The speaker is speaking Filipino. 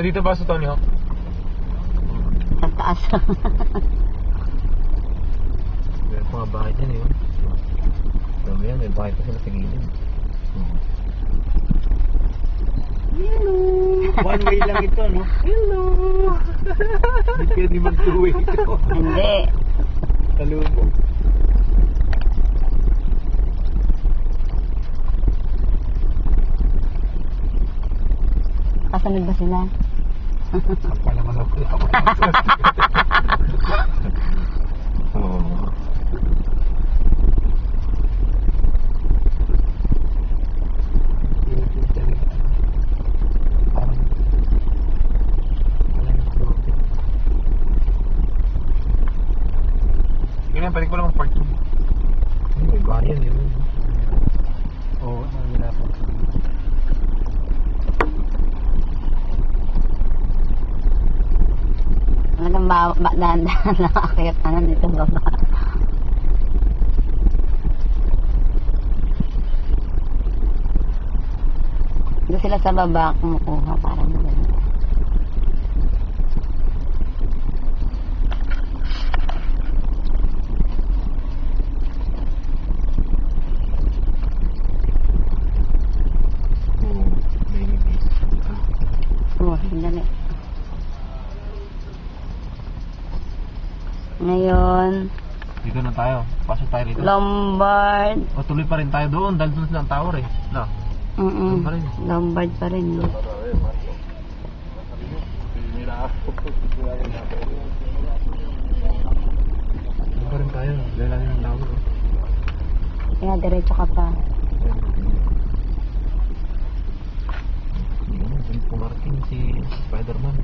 So dito ba sa Tony Hawk? Sa taas. Meron pa nga bahay dyan eh. Dami yan, may bahay pa sila sa gilid. Hello! One way lang ito, no? Hello! Hindi pwede mag-two-way ito. Hindi. Talubog. Kasunod ba sila? Sampa naman ako lang. Oo. Ganyan, pwede ko lang mag-park. May bahay yan yun. Oo, nahihirapan. Talagang dahan-dahan lang akit na dito baba. Doon sila sa baba kumukuha para maganda. Oo, may ibig. Oo, sandali. Ngayon, Dito na tayo. Pasok tayo dito. Lombard. O tuloy pa rin tayo doon dahil doon sila ang tower eh. No. Doon pa rin. Lombard pa rin. No? Doon pa rin tayo. Dahil lang yung tower eh. Kaya diretso ka pa. Yun, pumarking si Spider-Man.